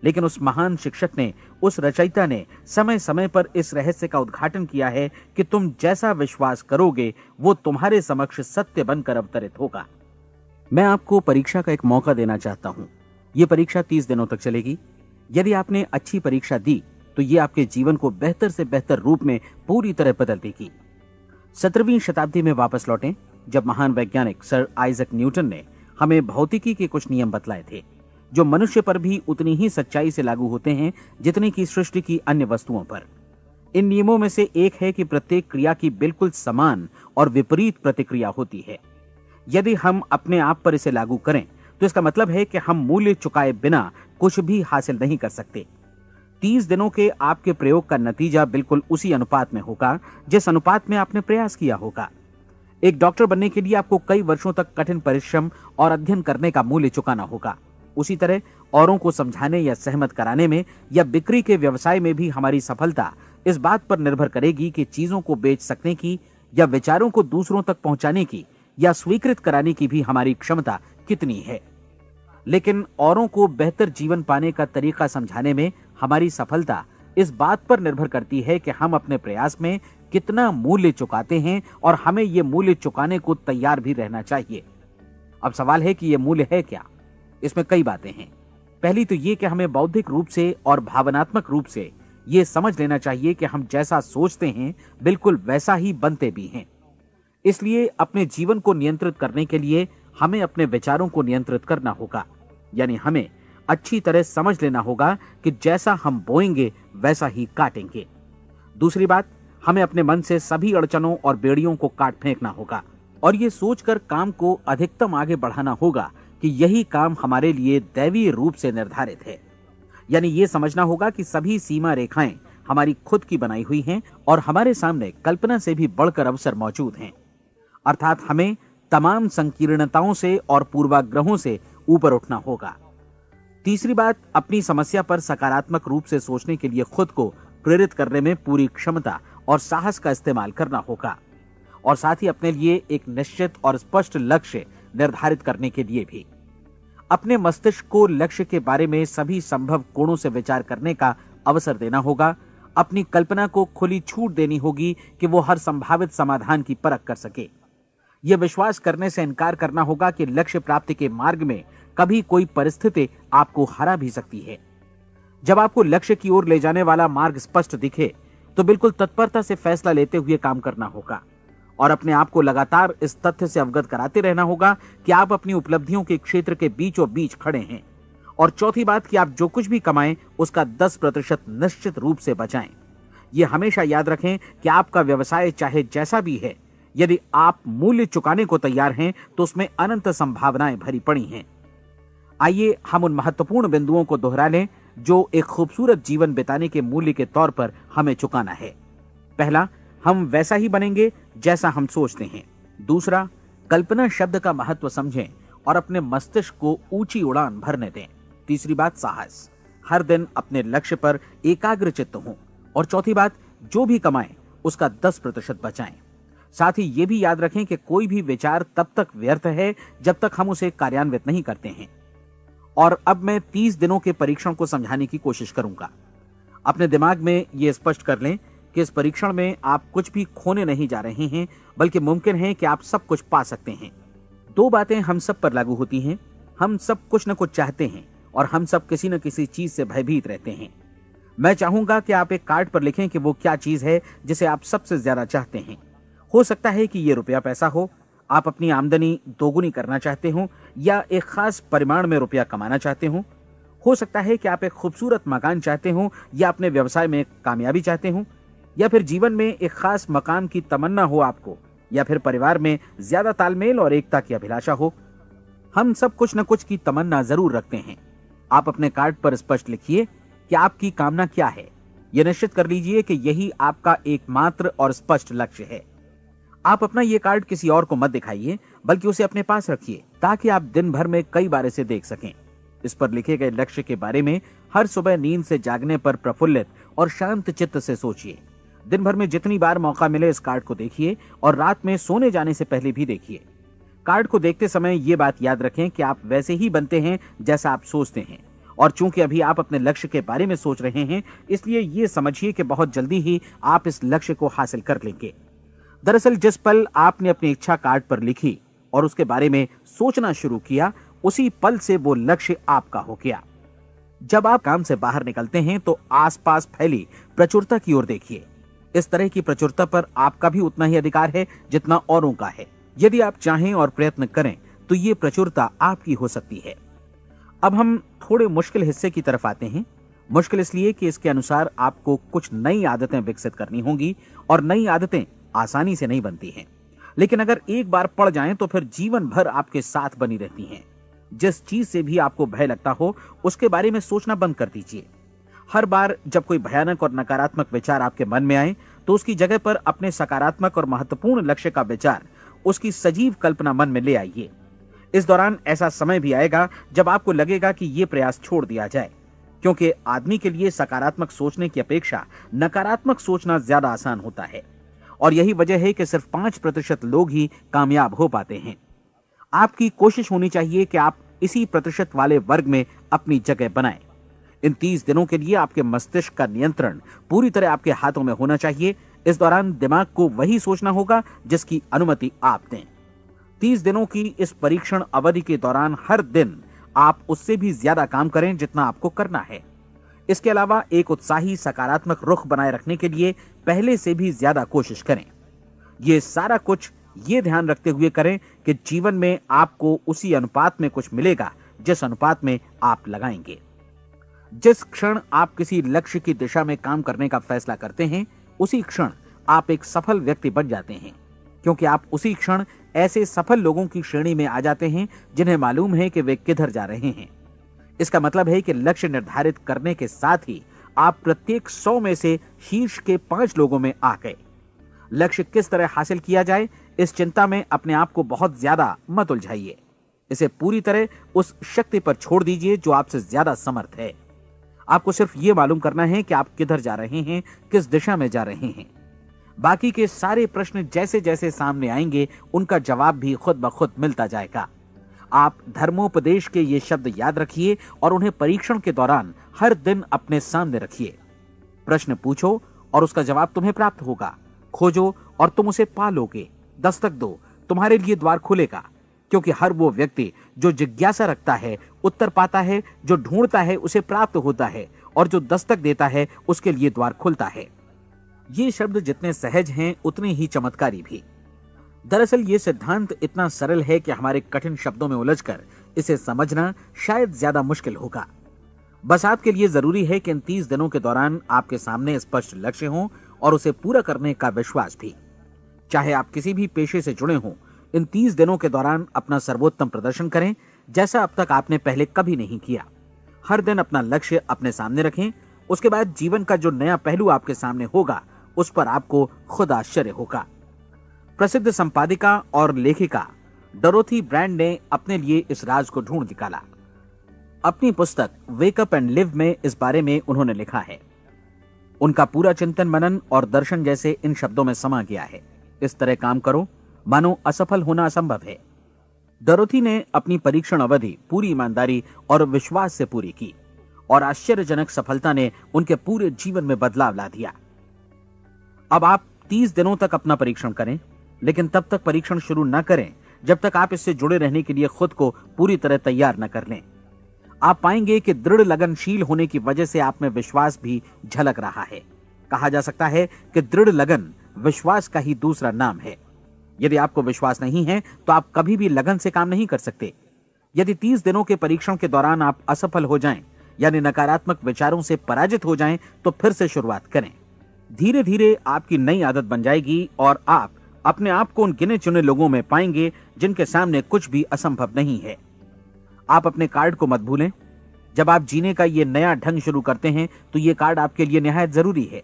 लेकिन उस महान शिक्षक ने, उस रचयिता ने समय समय पर इस रहस्य का उद्घाटन किया है कि तुम जैसा विश्वास करोगे वो तुम्हारे समक्ष सत्य बनकर अवतरित होगा। मैं आपको परीक्षा का एक मौका देना चाहता हूं। यह परीक्षा 30 दिनों तक चलेगी। यदि आपने अच्छी परीक्षा दी तो यह आपके जीवन को बेहतर से बेहतर रूप में पूरी तरह बदल देगी। 17वीं शताब्दी में वापस लौटें, जब महान वैज्ञानिक सर आइजक न्यूटन ने हमें भौतिकी के कुछ नियम बतलाए थे, जो मनुष्य पर भी उतनी ही सच्चाई से लागू होते हैं जितनी की सृष्टि की अन्य वस्तुओं पर। इन नियमों में से एक है कि प्रत्येक क्रिया की बिल्कुल समान और विपरीत प्रतिक्रिया होती है। यदि हम अपने आप पर इसे लागू करें तो इसका मतलब है कि हम मूल्य चुकाए बिना कुछ भी हासिल नहीं कर सकते। 30 दिनों के आपके प्रयोग का नतीजा बिल्कुल उसी अनुपात में होगा जिस अनुपात में आपने प्रयास किया होगा। एक डॉक्टर बनने के लिए आपको कई वर्षों तक कठिन परिश्रम और अध्ययन करने का मूल्य चुकाना होगा। उसी तरह औरों को समझाने या सहमत कराने में या बिक्री के व्यवसाय में भी हमारी सफलता इस बात पर निर्भर करेगी कि चीजों को बेच सकने की या विचारों को दूसरों तक पहुंचाने की या स्वीकृत कराने की भी हमारी क्षमता कितनी है। लेकिन औरों को बेहतर जीवन पाने का तरीका समझाने में हमारी सफलता इस बात पर निर्भर करती है कि हम अपने प्रयास में कितना मूल्य चुकाते हैं और हमें यह मूल्य चुकाने को तैयार भी रहना चाहिए। अब सवाल है कि यह मूल्य है क्या? इसमें कई बातें हैं। पहली तो यह कि हमें बौद्धिक रूप से और भावनात्मक रूप से यह समझ लेना चाहिए कि हम जैसा सोचते हैं बिल्कुल वैसा ही बनते भी हैं। इसलिए अपने जीवन को नियंत्रित करने के लिए हमें अपने विचारों को नियंत्रित करना होगा। यानी हमें अच्छी तरह समझ लेना होगा कि जैसा हम बोएंगे वैसा ही काटेंगे। दूसरी बात, हमें अपने मन से सभी अड़चनों और बेड़ियों को काट फेंकना होगा और ये सोचकर काम को अधिकतम आगे बढ़ाना होगा कि यही काम हमारे लिए दैवीय रूप से निर्धारित है। यानी ये समझना होगा कि सभी सीमा रेखाएं हमारी खुद की बनाई हुई हैं और हमारे सामने कल्पना से भी बढ़कर अवसर मौजूद हैं। अर्थात हमें तमाम संकीर्णताओं से और पूर्वाग्रहों से ऊपर उठना होगा। तीसरी बात, अपनी समस्या पर सकारात्मक रूप से सोचने के लिए खुद को प्रेरित करने में पूरी क्षमता और साहस का इस्तेमाल करना होगा और साथ ही अपने लिए एक निश्चित और स्पष्ट लक्ष्य निर्धारित करने के लिए भी। अपने मस्तिष्क को लक्ष्य के बारे में सभी संभव कोणों से विचार करने का अवसर देना होगा। अपनी कल्पना को खुली छूट देनी होगी कि वो हर संभावित समाधान की परख कर सके। यह विश्वास करने से इनकार करना होगा कि लक्ष्य प्राप्ति के मार्ग में कभी कोई परिस्थिति आपको हरा भी सकती है। जब आपको लक्ष्य की ओर ले जाने वाला मार्ग स्पष्ट दिखे तो बिल्कुल तत्परता से फैसला लेते हुए काम करना होगा और अपने आप को लगातार इस तथ्य से अवगत कराते रहना होगा कि आप अपनी उपलब्धियों के क्षेत्र के बीचों बीच खड़े हैं। और चौथी बात कि आप जो कुछ भी कमाएं उसका 10% निश्चित रूप से बचाएं। यह हमेशा याद रखें कि आपका व्यवसाय चाहे जैसा भी है, यदि आप मूल्य चुकाने को तैयार हैं तो उसमें अनंत संभावनाएं भरी पड़ी हैं। आइए हम उन महत्वपूर्ण बिंदुओं को दोहरा लें जो एक खूबसूरत जीवन बिताने के मूल्य के तौर पर हमें चुकाना है। पहला, हम वैसा ही बनेंगे जैसा हम सोचते हैं। दूसरा, कल्पना शब्द का महत्व समझें और अपने मस्तिष्क को ऊंची उड़ान भरने दें। तीसरी बात, साहस, हर दिन अपने लक्ष्य पर एकाग्र चित्त हों। और चौथी बात, जो भी कमाएं उसका 10% बचाएं। साथ ही ये भी याद रखें कि कोई भी विचार तब तक व्यर्थ है जब तक हम उसे कार्यान्वित नहीं करते हैं। और अब मैं 30 दिनों के परीक्षण को समझाने की कोशिश करूंगा। अपने दिमाग में यह स्पष्ट कर लें कि इस परीक्षण में आप कुछ भी खोने नहीं जा रहे हैं, बल्कि मुमकिन है कि आप सब कुछ पा सकते हैं। 2 बातें हम सब पर लागू होती हैं। हम सब कुछ न कुछ चाहते हैं और हम सब किसी न किसी चीज से भयभीत रहते हैं। मैं चाहूंगा कि आप एक कार्ड पर लिखें कि वो क्या चीज है जिसे आप सबसे ज्यादा चाहते हैं। हो सकता है कि ये रुपया पैसा हो, आप अपनी आमदनी दोगुनी करना चाहते हो, या एक खास परिमाण में रुपया कमाना चाहते हो सकता है कि आप एक खूबसूरत मकान चाहते हो, या अपने व्यवसाय में कामयाबी चाहते हो, या फिर जीवन में एक खास मकाम की तमन्ना हो आपको, या फिर परिवार में ज्यादा तालमेल और एकता की अभिलाषा हो। हम सब कुछ न कुछ की तमन्ना जरूर रखते हैं। आप अपने कार्ड पर स्पष्ट लिखिए कि आपकी कामना क्या है। यह निश्चित कर लीजिए कि यही आपका एकमात्र और स्पष्ट लक्ष्य है। आप अपना यह कार्ड किसी और को मत दिखाइए, बल्कि उसे अपने पास रखिए ताकि आप दिन भर में कई बार इसे देख सकें। इस पर लिखे गए लक्ष्य के बारे में हर सुबह नींद से जागने पर प्रफुल्लित और शांत चित्त से सोचिए। दिन भर में जितनी बार मौका मिले इस कार्ड को देखिए और रात में सोने जाने से पहले भी देखिए। कार्ड को देखते समय ये बात याद रखें कि आप वैसे ही बनते हैं जैसा आप सोचते हैं। और चूंकि अभी आप अपने लक्ष्य के बारे में सोच रहे हैं, इसलिए ये समझिए कि बहुत जल्दी ही आप इस लक्ष्य को हासिल कर लेंगे। दरअसल जिस पल आपने अपनी इच्छा कार्ड पर लिखी और उसके बारे में सोचना शुरू किया, उसी पल से वो लक्ष्य आपका हो गया। जब आप काम से बाहर निकलते हैं तो आसपास फैली प्रचुरता की ओर देखिए। इस तरह की प्रचुरता पर आपका भी उतना ही अधिकार है जितना औरों का है। यदि आप चाहें और प्रयत्न करें तो ये प्रचुरता आपकी हो सकती है। अब हम थोड़े मुश्किल हिस्से की तरफ आते हैं। मुश्किल इसलिए कि इसके अनुसार आपको कुछ नई आदतें विकसित करनी होंगी और नई आदतें आसानी से नहीं बनती हैं, लेकिन अगर एक बार पड़ जाएं तो फिर जीवन भर आपके साथ बनी रहती हैं। जिस चीज से भी आपको भय लगता हो उसके बारे में सोचना बंद कर दीजिए। हर बार जब कोई भयानक और नकारात्मक विचार आपके मन में आए तो उसकी जगह पर अपने सकारात्मक और महत्वपूर्ण लक्ष्य का विचार, उसकी सजीव कल्पना मन में ले आइए। इस दौरान ऐसा समय भी आएगा जब आपको लगेगा कि यह प्रयास छोड़ दिया जाए, क्योंकि आदमी के लिए सकारात्मक सोचने की अपेक्षा नकारात्मक सोचना ज्यादा आसान होता है। और यही वजह है कि सिर्फ 5% लोग ही कामयाब हो पाते हैं। आपकी कोशिश होनी चाहिए कि आप इसी प्रतिशत वाले वर्ग में अपनी जगह बनाएं। इन 30 दिनों के लिए आपके मस्तिष्क का नियंत्रण पूरी तरह आपके हाथों में होना चाहिए। इस दौरान दिमाग को वही सोचना होगा जिसकी अनुमति आप दें। 30 दिनों की इस परीक्षण अवधि के दौरान हर दिन आप उससे भी ज्यादा काम करें जितना आपको करना है। इसके अलावा एक उत्साही सकारात्मक रुख बनाए रखने के लिए पहले से भी ज्यादा कोशिश करें। ये सारा कुछ ये ध्यान रखते हुए करें कि जीवन में आपको उसी अनुपात में कुछ मिलेगा जिस अनुपात में आप लगाएंगे। जिस क्षण आप किसी लक्ष्य की दिशा में काम करने का फैसला करते हैं, उसी क्षण आप एक सफल व्यक्ति बन जाते हैं, क्योंकि आप उसी क्षण ऐसे सफल लोगों की श्रेणी में आ जाते हैं जिन्हें मालूम है कि वे किधर जा रहे हैं। इसका मतलब है कि लक्ष्य निर्धारित करने के साथ ही आप प्रत्येक 100 में से शीर्ष के 5 लोगों में आ गए। लक्ष्य किस तरह हासिल किया जाए, इस चिंता में अपने आप को बहुत ज्यादा मत उलझाइए। इसे पूरी तरह उस शक्ति पर छोड़ दीजिए जो आपसे ज्यादा समर्थ है। आपको सिर्फ ये मालूम करना है कि आप किधर जा रहे हैं, किस दिशा में जा रहे हैं। बाकी के सारे प्रश्न जैसे जैसे सामने आएंगे, उनका जवाब भी खुद ब खुद मिलता जाएगा। आप धर्मोपदेश के ये शब्द याद रखिए और उन्हें परीक्षण के दौरान हर दिन अपने सामने रखिए। प्रश्न पूछो और उसका जवाब तुम्हें प्राप्त होगा। खोजो और तुम उसे पा लोगे। दस्तक दो, तुम्हारे लिए द्वार खुलेगा। क्योंकि हर वो व्यक्ति जो जिज्ञासा रखता है उत्तर पाता है, जो ढूंढता है उसे प्राप्त होता है, और जो दस्तक देता है उसके लिए द्वार खुलता है। ये शब्द जितने सहज हैं उतने ही चमत्कारी भी। दरअसल ये सिद्धांत इतना सरल है कि हमारे कठिन शब्दों में उलझकर इसे समझना शायद ज्यादा मुश्किल होगा। बस आपके लिए जरूरी है कि इन 30 दिनों के दौरान आपके सामने स्पष्ट लक्ष्य हो और उसे पूरा करने का विश्वास भी। चाहे आप किसी भी पेशे से जुड़े हों, इन 30 दिनों के दौरान अपना सर्वोत्तम प्रदर्शन करें, जैसा अब तक आपने पहले कभी नहीं किया। हर दिन अपना लक्ष्य अपने सामने रखें। उसके बाद जीवन का जो नया पहलू आपके सामने होगा उस पर आपको खुद आश्चर्य होगा। प्रसिद्ध संपादिका और लेखिका डोरोथी ब्रैंड ने अपने लिए इस राज को ढूंढ निकाला। अपनी पुस्तक वेक अप एंड लिव में इस बारे में उन्होंने लिखा है। उनका पूरा चिंतन मनन और दर्शन जैसे इन शब्दों में समा गया है। इस तरह काम करो मानो असफल होना असंभव है। डोरोथी ने अपनी परीक्षण अवधि पूरी ईमानदारी और विश्वास से पूरी की और आश्चर्यजनक सफलता ने उनके पूरे जीवन में बदलाव ला दिया। अब आप 30 दिनों तक अपना परीक्षण करें, लेकिन तब तक परीक्षण शुरू न करें जब तक आप इससे जुड़े रहने के लिए खुद को पूरी तरह तैयार न कर लें। आप पाएंगे कि दृढ़ लगनशील होने की वजह से आप में विश्वास भी झलक रहा है। कहा जा सकता है कि दृढ़ लगन विश्वास का ही दूसरा नाम है। यदि आपको विश्वास नहीं है तो आप कभी भी लगन से काम नहीं कर सकते। यदि 30 दिनों के परीक्षण के दौरान आप असफल हो जाएं, यानी नकारात्मक विचारों से पराजित हो जाएं, तो फिर से शुरुआत करें। धीरे धीरे आपकी नई आदत बन जाएगी और आप अपने आप को उन गिने चुने लोगों में पाएंगे जिनके सामने कुछ भी असंभव नहीं है। आप अपने कार्ड को मत भूलें। जब आप जीने का ये नया ढंग शुरू करते हैं तो ये कार्ड आपके लिए निहायत जरूरी है।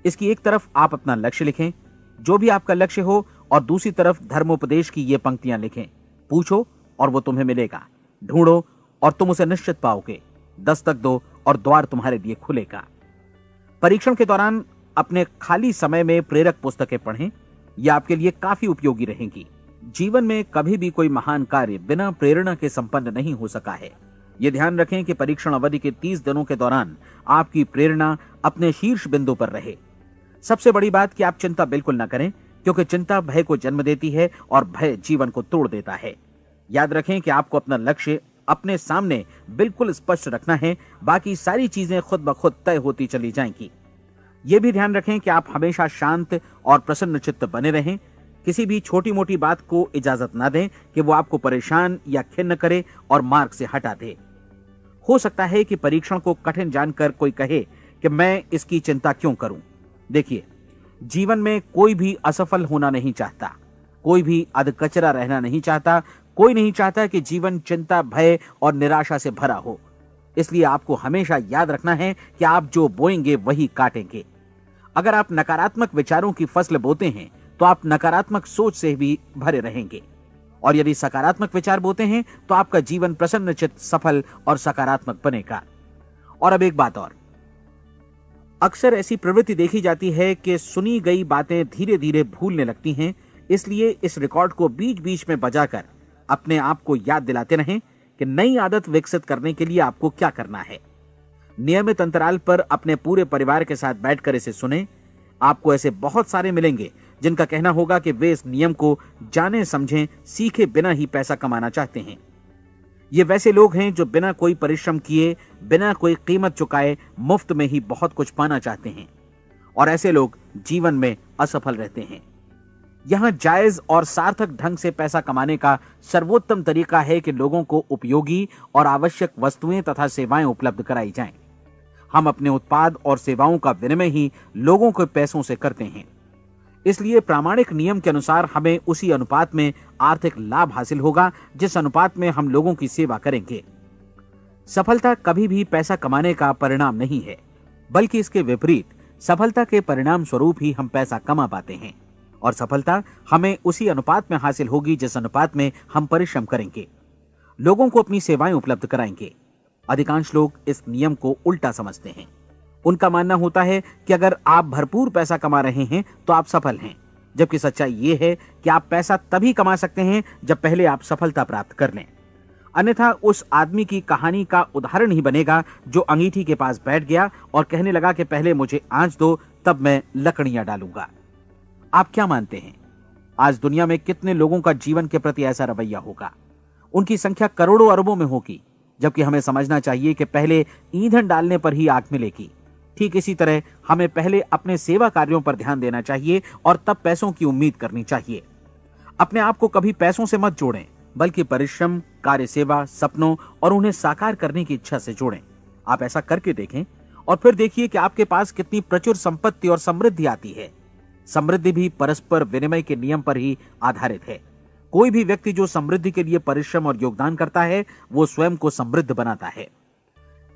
इसकी एक तरफ आप अपना लक्ष्य लिखें, जो भी आपका लक्ष्य हो, और दूसरी तरफ धर्मोपदेश की ये पंक्तियां लिखें। पूछो और वो तुम्हें मिलेगा। ढूंढो और तुम उसे निश्चित पाओगे। दस्तक दो और द्वार तुम्हारे लिए खुलेगा। परीक्षण के दौरान अपने खाली समय में प्रेरक पुस्तकें पढ़ें। यह आपके लिए काफी उपयोगी रहेंगी। जीवन में कभी भी कोई महान कार्य बिना प्रेरणा के संपन्न नहीं हो सका है। यह ध्यान रखें कि परीक्षण अवधि के 30 दिनों के दौरान आपकी प्रेरणा अपने शीर्ष बिंदु पर रहे। सबसे बड़ी बात कि आप चिंता बिल्कुल न करें, क्योंकि चिंता भय को जन्म देती है और भय जीवन को तोड़ देता है। याद रखें कि आपको अपना लक्ष्य अपने सामने बिल्कुल स्पष्ट रखना है। बाकी सारी चीजें खुद ब खुद तय होती चली जाएंगी। यह भी ध्यान रखें कि आप हमेशा शांत और प्रसन्न चित्त बने रहें। किसी भी छोटी मोटी बात को इजाजत ना दें कि वो आपको परेशान या खिन्न करे और मार्ग से हटा दे। हो सकता है कि परीक्षण को कठिन जानकर कोई कहे कि मैं इसकी चिंता क्यों करूं। देखिए, जीवन में कोई भी असफल होना नहीं चाहता, कोई भी अधकचरा रहना नहीं चाहता, कोई नहीं चाहता कि जीवन चिंता, भय और निराशा से भरा हो। इसलिए आपको हमेशा याद रखना है कि आप जो बोएंगे वही काटेंगे। अगर आप नकारात्मक विचारों की फसल बोते हैं तो आप नकारात्मक सोच से भी भरे रहेंगे, और यदि सकारात्मक विचार बोते हैं तो आपका जीवन प्रसन्नचित्त, सफल और सकारात्मक बनेगा। और अब एक बात और, अक्सर ऐसी प्रवृत्ति देखी जाती है कि सुनी गई बातें धीरे धीरे भूलने लगती हैं। इसलिए इस रिकॉर्ड को बीच बीच में बजाकर अपने आप को याद दिलाते रहें कि नई आदत विकसित करने के लिए आपको क्या करना है। नियमित अंतराल पर अपने पूरे परिवार के साथ बैठकर इसे सुनें। आपको ऐसे बहुत सारे मिलेंगे जिनका कहना होगा कि वे इस नियम को जाने समझें सीखे बिना ही पैसा कमाना चाहते हैं। ये वैसे लोग हैं जो बिना कोई परिश्रम किए, बिना कोई कीमत चुकाए मुफ्त में ही बहुत कुछ पाना चाहते हैं, और ऐसे लोग जीवन में असफल रहते हैं। यहां जायज और सार्थक ढंग से पैसा कमाने का सर्वोत्तम तरीका है कि लोगों को उपयोगी और आवश्यक वस्तुएं तथा सेवाएं उपलब्ध कराई जाएं। हम अपने उत्पाद और सेवाओं का विनिमय ही लोगों के पैसों से करते हैं। इसलिए प्रामाणिक नियम के अनुसार हमें उसी अनुपात में आर्थिक लाभ हासिल होगा जिस अनुपात में हम लोगों की सेवा करेंगे। सफलता कभी भी पैसा कमाने का परिणाम नहीं है, बल्कि इसके विपरीत सफलता के परिणाम स्वरूप ही हम पैसा कमा पाते हैं, और सफलता हमें उसी अनुपात में हासिल होगी जिस अनुपात में हम परिश्रम करेंगे, लोगों को अपनी सेवाएं उपलब्ध कराएंगे। अधिकांश लोग इस नियम को उल्टा समझते हैं। उनका मानना होता है कि अगर आप भरपूर पैसा कमा रहे हैं तो आप सफल हैं, जबकि सच्चाई यह है कि आप पैसा तभी कमा सकते हैं जब पहले आप सफलता प्राप्त कर लें। अन्यथा उस आदमी की कहानी का उदाहरण ही बनेगा जो अंगीठी के पास बैठ गया और कहने लगा कि पहले मुझे आंच दो, तब मैं लकड़ियां डालूंगा। आप क्या मानते हैं, आज दुनिया में कितने लोगों का जीवन के प्रति ऐसा रवैया होगा? उनकी संख्या करोड़ों अरबों में होगी, जबकि हमें समझना चाहिए कि पहले ईंधन डालने पर ही आग मिलेगी। ठीक इसी तरह हमें पहले अपने सेवा कार्यों पर ध्यान देना चाहिए और तब पैसों की उम्मीद करनी चाहिए। अपने आप को कभी पैसों से मत जोड़ें, बल्कि परिश्रम, कार्य सेवा, सपनों और उन्हें साकार करने की इच्छा से जोड़ें। आप ऐसा करके देखें और फिर देखिए कि आपके पास कितनी प्रचुर संपत्ति और समृद्धि आती है। समृद्धि भी परस्पर विनिमय के नियम पर ही आधारित है। कोई भी व्यक्ति जो समृद्धि के लिए परिश्रम और योगदान करता है, वो स्वयं को समृद्ध बनाता है।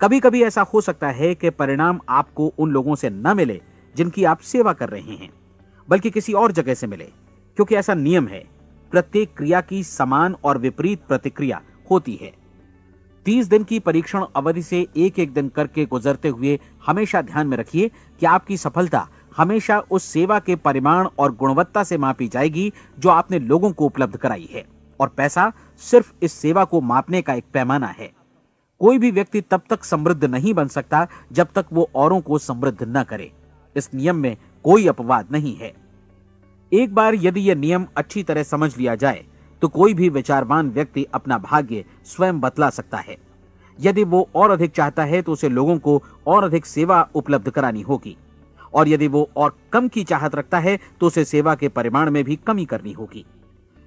कभी कभी ऐसा हो सकता है कि परिणाम आपको उन लोगों से न मिले जिनकी आप सेवा कर रहे हैं, बल्कि किसी और जगह से मिले, क्योंकि ऐसा नियम है, प्रत्येक क्रिया की समान और विपरीत प्रतिक्रिया होती है। 30 दिन की परीक्षण अवधि से एक एक दिन करके गुजरते हुए हमेशा ध्यान में रखिए कि आपकी सफलता हमेशा उस सेवा के परिमाण और गुणवत्ता से मापी जाएगी जो आपने लोगों को उपलब्ध कराई है, और पैसा सिर्फ इस सेवा को मापने का एक पैमाना है। कोई भी व्यक्ति तब तक समृद्ध नहीं बन सकता जब तक वो औरों को समृद्ध न करे। इस नियम में कोई अपवाद नहीं है। एक बार यदि यह नियम अच्छी तरह समझ लिया जाए तो कोई भी विचारवान व्यक्ति अपना भाग्य स्वयं बतला सकता है। यदि वो और अधिक चाहता है तो उसे लोगों को और अधिक सेवा उपलब्ध करानी होगी, और यदि वो और कम की चाहत रखता है तो उसे सेवा के परिमाण में भी कमी करनी होगी।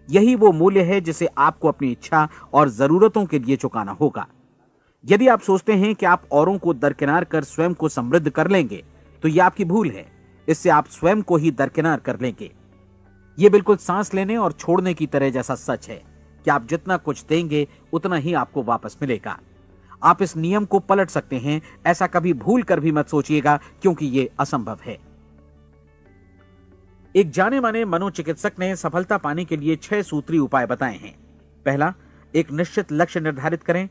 यही वो मूल्य है जिसे आपको अपनी इच्छा और जरूरतों के लिए चुकाना होगा। यदि आप सोचते हैं कि आप औरों को दरकिनार कर स्वयं को समृद्ध कर लेंगे तो यह आपकी भूल है। इससे आप स्वयं को ही दरकिनार कर लेंगे। यह बिल्कुल सांस लेने और छोड़ने की तरह जैसा सच है कि आप जितना कुछ देंगे उतना ही आपको वापस मिलेगा। आप इस नियम को पलट सकते हैं, ऐसा कभी भूल कर भी मत सोचिएगा, क्योंकि यह असंभव है। एक जाने माने मनोचिकित्सक ने सफलता पाने के लिए 6 सूत्री उपाय बताए हैं। पहला, एक निश्चित लक्ष्य निर्धारित करें।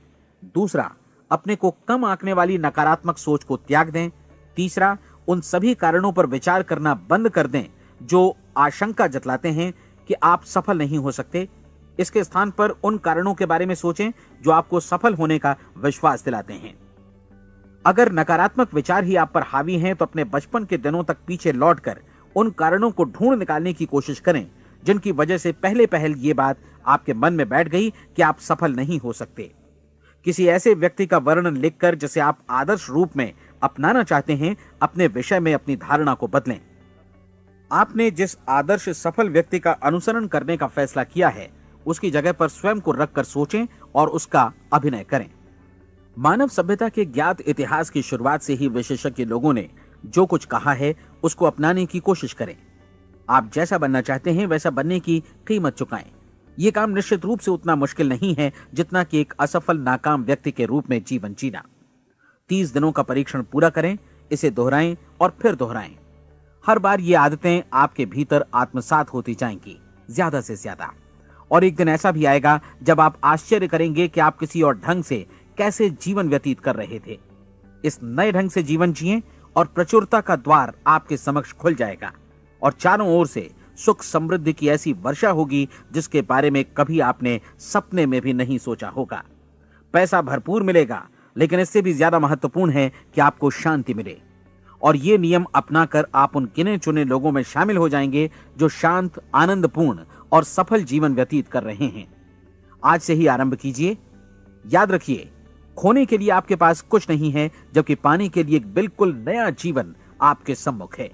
दूसरा, अपने को कम आंकने वाली नकारात्मक सोच को त्याग दें। तीसरा, उन सभी कारणों पर विचार करना बंद कर दें जो आशंका जतलाते हैं कि आप सफल नहीं हो सकते। इसके स्थान पर उन कारणों के बारे में सोचें जो आपको सफल होने का विश्वास दिलाते हैं। अगर नकारात्मक विचार ही आप पर हावी हैं तो अपने बचपन के दिनों तक पीछे लौटकर उन कारणों को ढूंढ निकालने की कोशिश करें जिनकी वजह से पहले पहल ये बात आपके मन में बैठ गई कि आप सफल नहीं हो सकते। किसी ऐसे व्यक्ति का वर्णन लिखकर जिसे आप आदर्श रूप में अपनाना चाहते हैं, अपने विषय में अपनी धारणा को बदलें। आपने जिस आदर्श सफल व्यक्ति का अनुसरण करने का फैसला किया है उसकी जगह पर स्वयं को रखकर सोचें और उसका अभिनय करें। मानव सभ्यता के ज्ञात इतिहास की शुरुआत से ही विशेषज्ञ लोगों ने जो कुछ कहा है उसको अपनाने की कोशिश करें। आप जैसा बनना चाहते हैं वैसा बनने की कीमत चुकाएं। यह काम निश्चित रूप से उतना मुश्किल नहीं है जितना कि एक असफल नाकाम व्यक्ति के रूप में जीवन जीना। 30 दिनों का परीक्षण पूरा करें, इसे दोहराएं और फिर दोहराएं। हर बार ये आदतें आपके भीतर आत्मसात होती जाएंगी, ज्यादा से ज्यादा। और एक दिन ऐसा भी आएगा जब आप आश्चर्य करेंगे कि आप किसी और ढंग से कैसे जीवन व्यतीत कर रहे थे। इस नए ढंग से जीवन जिएं और प्रचुरता का द्वार आपके समक्ष खुल जाएगा और चारों ओर से सुख समृद्धि की ऐसी वर्षा होगी जिसके बारे में कभी आपने सपने में भी नहीं सोचा होगा। पैसा भरपूर मिलेगा, लेकिन इससे भी ज्यादा महत्वपूर्ण है कि आपको शांति मिले। और ये नियम अपनाकर आप उन गिने चुने लोगों में शामिल हो जाएंगे जो शांत, आनंदपूर्ण और सफल जीवन व्यतीत कर रहे हैं। आज से ही आरंभ कीजिए। याद रखिए, खोने के लिए आपके पास कुछ नहीं है, जबकि पाने के लिए एक बिल्कुल नया जीवन आपके सम्मुख है।